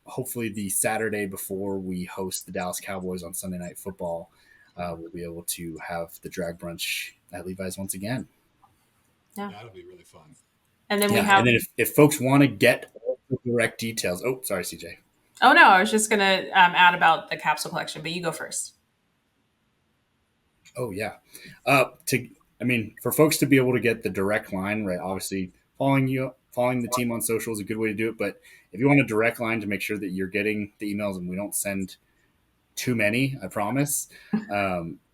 hopefully the Saturday before we host the Dallas Cowboys on Sunday Night Football, we'll be able to have the drag brunch at Levi's once again. Yeah, that'll be really fun. And then and then if folks want to get the direct details, sorry, CJ. Oh no, I was just going to add about the capsule collection, but you go first. Oh yeah, for folks to be able to get the direct line, right? Obviously, following the team on social is a good way to do it. But if you want a direct line to make sure that you're getting the emails and we don't send too many, I promise,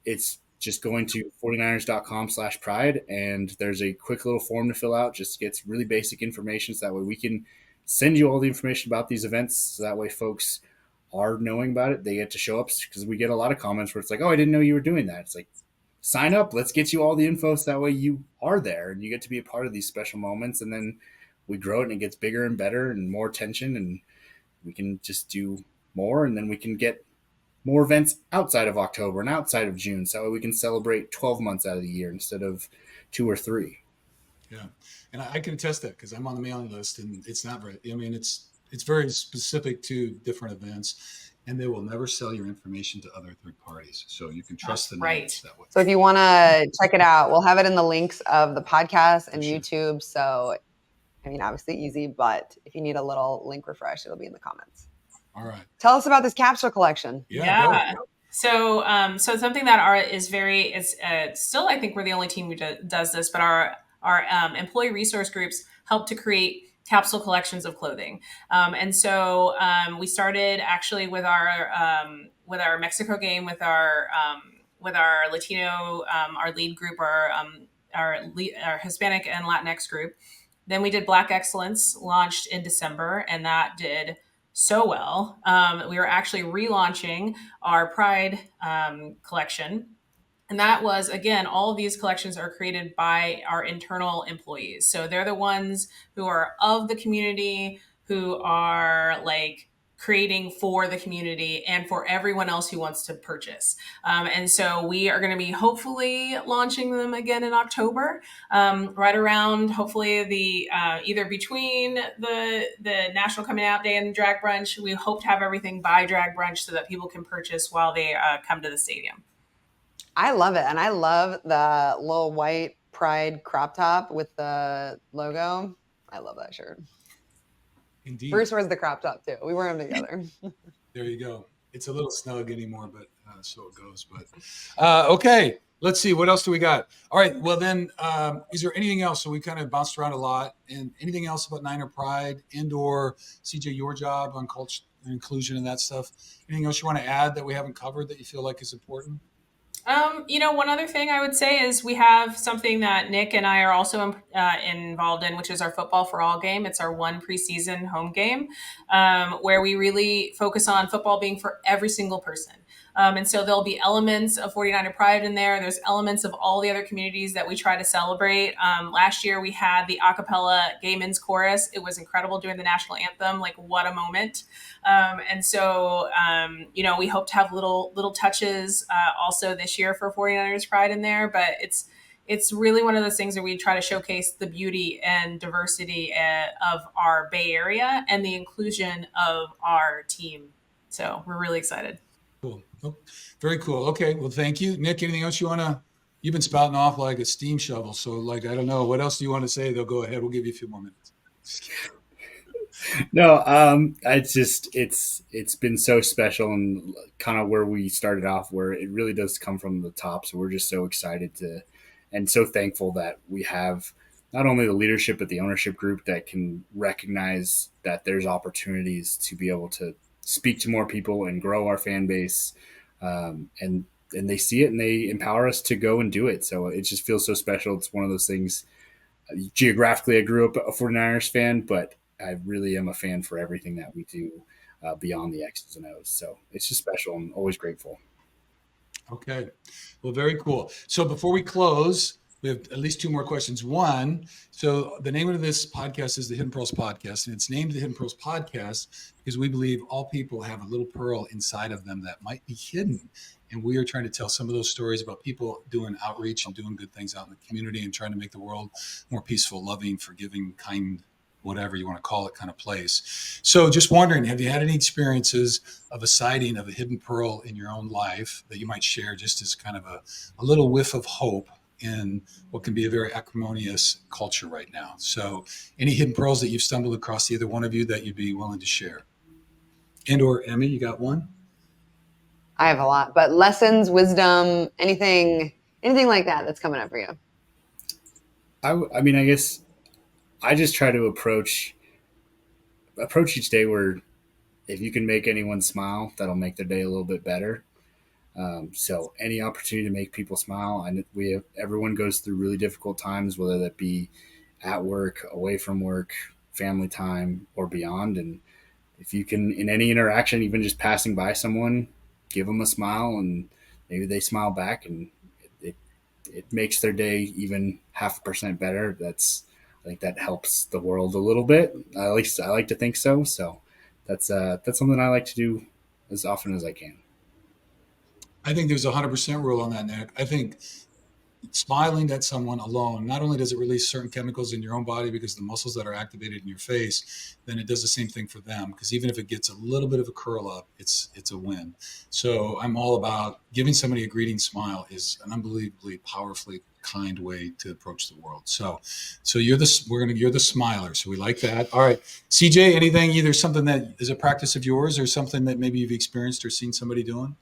it's just going to 49ers.com/pride. And there's a quick little form to fill out. Just gets really basic information. So that way we can send you all the information about these events. So that way folks are knowing about it. They get to show up, because we get a lot of comments where it's like, oh, I didn't know you were doing that. It's like, sign up. Let's get you all the info. So that way you are there and you get to be a part of these special moments. And then we grow it and it gets bigger and better and more attention, and we can just do more, and then we can get more events outside of October and outside of June, so we can celebrate 12 months out of the year instead of 2 or 3. Yeah, and I can attest that because I'm on the mailing list, and it's not very. I mean, it's very specific to different events, and they will never sell your information to other third parties, so you can trust the names that way. So if you want to check it out, we'll have it in the links of the podcast and YouTube. So, I mean, obviously easy, but if you need a little link refresh, it'll be in the comments. All right. Tell us about this capsule collection. Yeah. So something that is still, I think we're the only team who does this, but our employee resource groups help to create capsule collections of clothing. And so we started actually with our Mexico game, with our Latino, our lead group, our Hispanic and Latinx group. Then we did Black Excellence, launched in December, and that did so well. We were actually relaunching our Pride collection. And that was, again, all of these collections are created by our internal employees. So they're the ones who are of the community, who are like creating for the community and for everyone else who wants to purchase. And so we are going to be hopefully launching them again in October, right around hopefully the either between the National Coming Out Day and Drag Brunch. We hope to have everything by Drag Brunch so that people can purchase while they come to the stadium. I love it. And I love the little white pride crop top with the logo. I love that shirt. Indeed. Bruce wears the crop top too. We wear them together. There you go. It's a little snug anymore, but so it goes. But okay, let's see. What else do we got? All right. Well, then, is there anything else? So we kind of bounced around a lot. And anything else about Niner Pride and/or CJ, your job on culture and inclusion and that stuff? Anything else you want to add that we haven't covered that you feel like is important? One other thing I would say is we have something that Nick and I are also involved in, which is our Football for All game. It's our one preseason home game where we really focus on football being for every single person. And so there'll be elements of 49er Pride in there. There's elements of all the other communities that we try to celebrate. Last year we had the a cappella gay men's chorus. It was incredible doing the national anthem. Like, what a moment. And so, we hope to have little touches also this year for 49ers Pride in there. But it's really one of those things where we try to showcase the beauty and diversity of our Bay Area and the inclusion of our team. So we're really excited. Cool. Oh, very cool. Okay. Well, thank you. Nick, anything else you've been spouting off like a steam shovel. So like, I don't know, what else do you want to say? They'll go ahead. We'll give you a few more minutes. No, it's been so special and kind of where we started off, where it really does come from the top. So we're just so excited and so thankful that we have not only the leadership, but the ownership group that can recognize that there's opportunities to be able to speak to more people and grow our fan base. And they see it and they empower us to go and do it. So it just feels so special. It's one of those things. Geographically, I grew up a 49ers fan, but I really am a fan for everything that we do beyond the X's and O's. So it's just special. I'm always grateful. Okay. Well, very cool. So before we close, we have at least two more questions. One, so the name of this podcast is the Hidden Pearls Podcast, and it's named the Hidden Pearls Podcast because we believe all people have a little pearl inside of them that might be hidden. And we are trying to tell some of those stories about people doing outreach and doing good things out in the community and trying to make the world more peaceful, loving, forgiving, kind, whatever you want to call it, kind of place. So just wondering, have you had any experiences of a sighting of a hidden pearl in your own life that you might share just as kind of a little whiff of hope in what can be a very acrimonious culture right now? So any hidden pearls that you've stumbled across, either one of you, that you'd be willing to share? And or Emmy, you got one? I have a lot, but lessons, wisdom, anything like that that's coming up for you? I mean, I guess I just try to approach each day where if you can make anyone smile, that'll make their day a little bit better. So any opportunity to make people smile, and everyone goes through really difficult times, whether that be at work, away from work, family time, or beyond. And if you can, in any interaction, even just passing by someone, give them a smile, and maybe they smile back, and it makes their day even 0.5% better. I think that helps the world a little bit. At least I like to think so. So that's something I like to do as often as I can. I think there's a 100% rule on that, Nick. I think smiling at someone alone, not only does it release certain chemicals in your own body because the muscles that are activated in your face, then it does the same thing for them. Because even if it gets a little bit of a curl up, it's a win. So I'm all about giving somebody a greeting smile is an unbelievably powerfully kind way to approach the world. So you're the smiler. So we like that. All right, CJ, anything, either something that is a practice of yours or something that maybe you've experienced or seen somebody doing?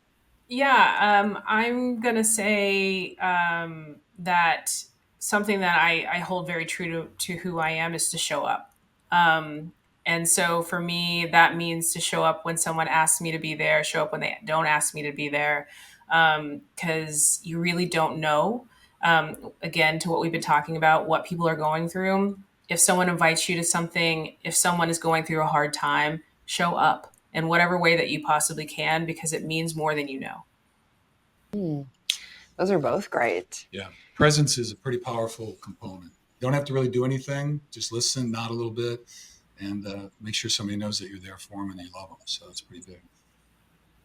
Yeah, I'm gonna say that something that I hold very true to who I am is to show up. And so for me, that means to show up when someone asks me to be there, show up when they don't ask me to be there, because you really don't know. Again, to what we've been talking about, what people are going through. If someone invites you to something, if someone is going through a hard time, show up in whatever way that you possibly can, because it means more than you know. Those are both great. Yeah. Presence is a pretty powerful component. You don't have to really do anything. Just listen, nod a little bit, and make sure somebody knows that you're there for them and you love them. So it's pretty big.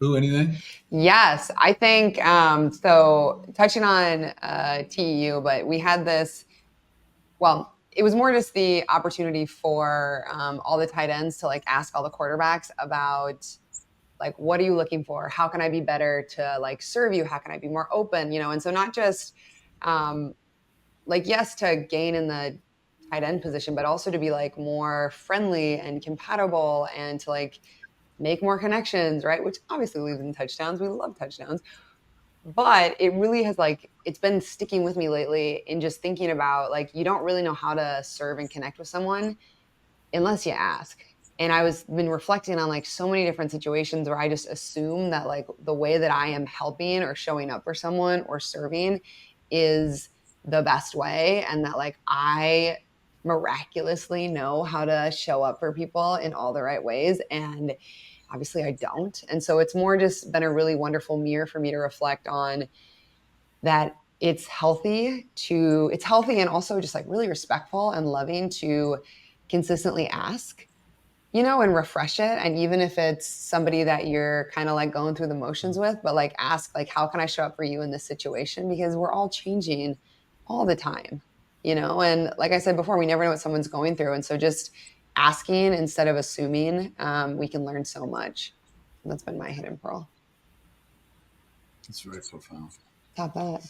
Ooh, anything? Yes, I think so. Touching on TEU, but we had this. Well, it was more just the opportunity for all the tight ends to like ask all the quarterbacks about like, what are you looking for? How can I be better to like serve you? How can I be more open? You know, and so not just like, yes, to gain in the tight end position, but also to be like more friendly and compatible and to like make more connections, right? Which obviously leads in touchdowns. We love touchdowns. But it really has like, it's been sticking with me lately in just thinking about like, you don't really know how to serve and connect with someone unless you ask. And I was been reflecting on like so many different situations where I just assume that like the way that I am helping or showing up for someone or serving is the best way. And that like I miraculously know how to show up for people in all the right ways. And obviously I don't. And so it's more just been a really wonderful mirror for me to reflect on that it's healthy and also just like really respectful and loving to consistently ask, you know, and refresh it. And even if it's somebody that you're kind of like going through the motions with, but like ask, like, how can I show up for you in this situation? Because we're all changing all the time, you know? And like I said before, we never know what someone's going through. And so just asking instead of assuming, we can learn so much. And that's been my hidden pearl. That's very profound. Stop that.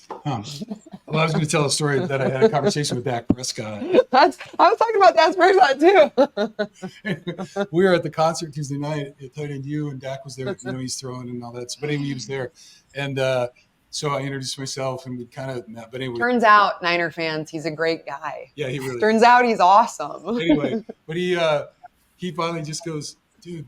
Well, I was going to tell a story that I had a conversation with Dak Prescott. I was talking about Dak Prescott too. We were at the concert Tuesday night at Tight End U, and Dak was there. You know, he's throwing and all that. But anyway, he was there, and so I introduced myself, and we kind of met. But anyway, turns out Niner fans, he's a great guy. Yeah, he really. Turns out he's awesome. Anyway, but he finally just goes, dude,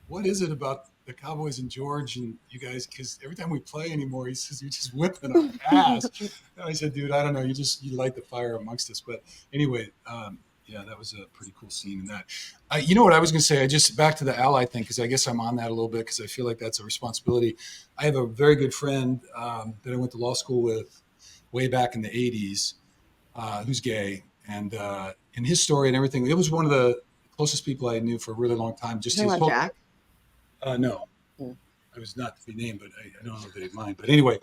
what is it about the Cowboys and George and you guys? Because every time we play anymore, he says, you're just whipping our ass. And I said, dude, I don't know. You light the fire amongst us. But anyway, yeah, that was a pretty cool scene in that. You know what I was going to say? I just back to the ally thing, because I guess I'm on that a little bit because I feel like that's a responsibility. I have a very good friend that I went to law school with way back in the 80s who's gay. And in his story and everything, it was one of the closest people I knew for a really long time. Just his Jack? No, I was not to be named, but I don't know if they'd mind. But anyway,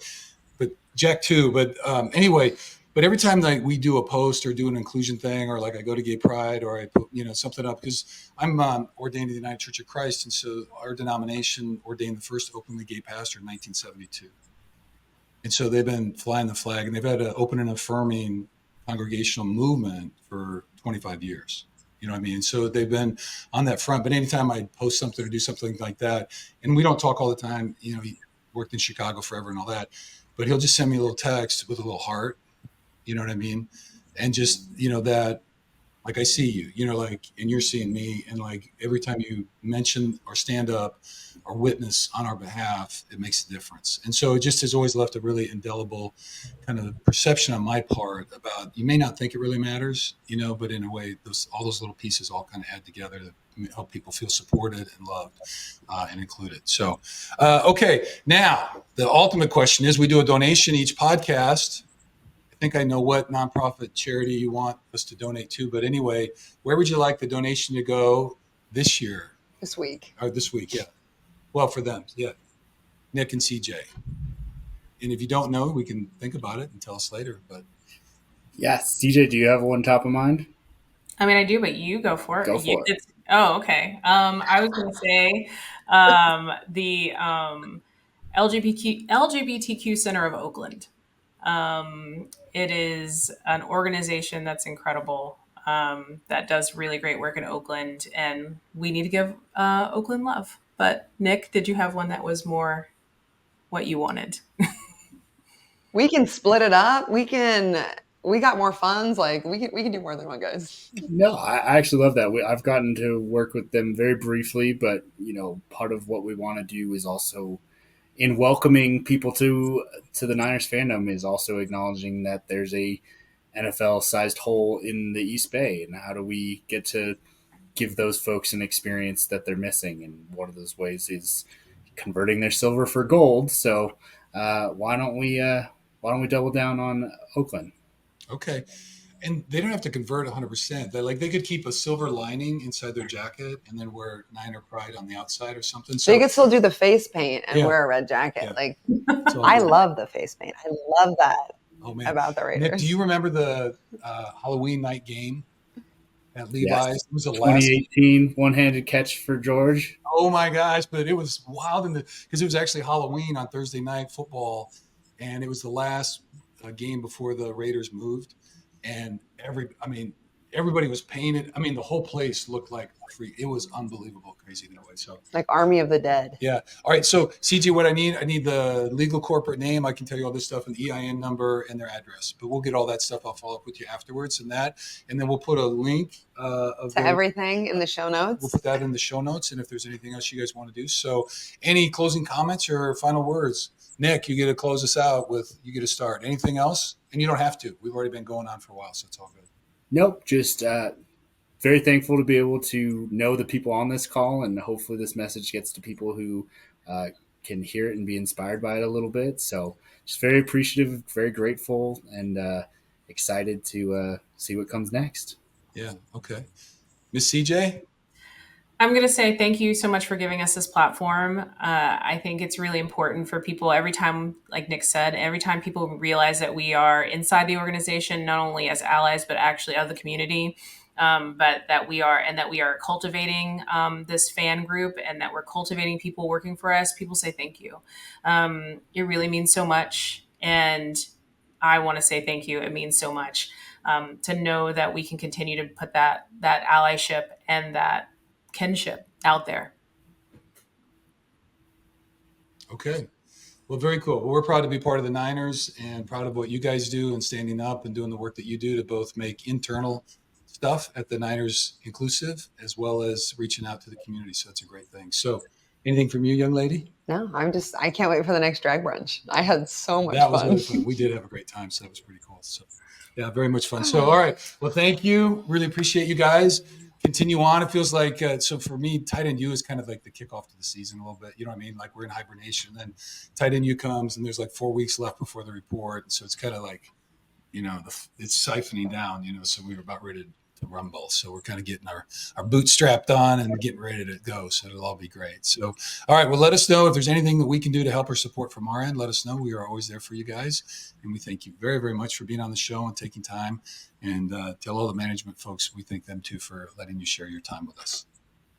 but Jack too. But anyway, but every time like we do a post or do an inclusion thing, or like I go to Gay Pride, or I put something up, because I'm ordained in the United Church of Christ, and so our denomination ordained the first openly gay pastor in 1972. And so they've been flying the flag, and they've had an open and affirming congregational movement for 25 years. You know what I mean? So they've been on that front. But anytime I post something or do something like that, and we don't talk all the time, he worked in Chicago forever and all that, but he'll just send me a little text with a little heart, you know what I mean? And just, that, like, I see you, like, and you're seeing me. And like, every time you mention or stand up or witness on our behalf, it makes a difference. And so it just has always left a really indelible kind of perception on my part about, you may not think it really matters, but in a way, all those little pieces all kind of add together to help people feel supported and loved and included. So, okay. Now, the ultimate question is, we do a donation each podcast. I think I know what nonprofit charity you want us to donate to, but anyway, where would you like the donation to go this year? This week. Or this week, yeah. Well, for them, yeah. Nick and CJ. And if you don't know, we can think about it and tell us later. But yes, CJ, do you have one top of mind? I mean, I do, but you go for it. Go for it. Oh, okay. I was going to say the LGBTQ Center of Oakland. It is an organization that's incredible, that does really great work in Oakland, and we need to give Oakland love. But Nick, did you have one that was more what you wanted? We can split it up. We got more funds. Like we can do more than one, guys. No, I actually love that. I've gotten to work with them very briefly, but part of what we want to do is also, in welcoming people to the Niners fandom, is also acknowledging that there's a NFL-sized hole in the East Bay, and how do we get to give those folks an experience that they're missing? And one of those ways is converting their silver for gold. So why don't we double down on Oakland? Okay. And they don't have to convert 100%. They could keep a silver lining inside their jacket and then wear Niner Pride on the outside or something. So you could still do the face paint and Yeah. wear a red jacket. Yeah. Like, it's all I good. love the face paint. I love that Oh man, about the Raiders. Nick, do you remember the Halloween night game at Levi's? Yes. It was the last. 2018 one-handed catch for George. Oh my gosh! But it was wild because it was actually Halloween on Thursday night football, and it was the last game before the Raiders moved, and everybody was painted. I mean, the whole place looked like free. It was unbelievable, crazy that way. So Like Army of the Dead. yeah. All right. So CG, what I need the legal corporate name. I can tell you all this stuff, and the EIN number and their address. But we'll get all that stuff. I'll follow up with you afterwards, and then we'll put a link of To everything in the show notes. We'll put that in the show notes, and if there's anything else you guys want to do. So, any closing comments or final words? Nick, you get to close us out with. You get to start. Anything else? And you don't have to. We've already been going on for a while, so it's all good. Nope, just very thankful to be able to know the people on this call, and hopefully this message gets to people who can hear it and be inspired by it a little bit. So just very appreciative, very grateful, and excited to see what comes next. Yeah. Okay. Miss CJ? I'm going to say thank you so much for giving us this platform. I think it's really important for people every time, like Nick said, every time people realize that we are inside the organization, not only as allies, but actually of the community, but that we are cultivating this fan group and that we're cultivating people working for us. People say thank you. It really means so much. And I want to say thank you. It means so much to know that we can continue to put that allyship and that kinship out there. Okay. Well, very cool. Well, we're proud to be part of the Niners and proud of what you guys do and standing up and doing the work that you do to both make internal stuff at the Niners inclusive as well as reaching out to the community. So it's a great thing. So anything from you, young lady? No, I can't wait for the next drag brunch. I had so much fun. That was really fun. We did have a great time. So that was pretty cool. So yeah, very much fun. So, all right. Well, thank you. Really appreciate you guys. Continue on. It feels like, so for me, tight end U is kind of like the kickoff to the season a little bit. You know what I mean? Like we're in hibernation, then tight end U comes and there's like 4 weeks left before the report. So it's kind of like, it's siphoning down, so we were about ready to rumble. So we're kind of getting our boots strapped on and getting ready to go. So it'll all be great. So, all right. Well, let us know if there's anything that we can do to help or support from our end. Let us know. We are always there for you guys. And we thank you very, very much for being on the show and taking time. And tell all the management folks, we thank them too for letting you share your time with us.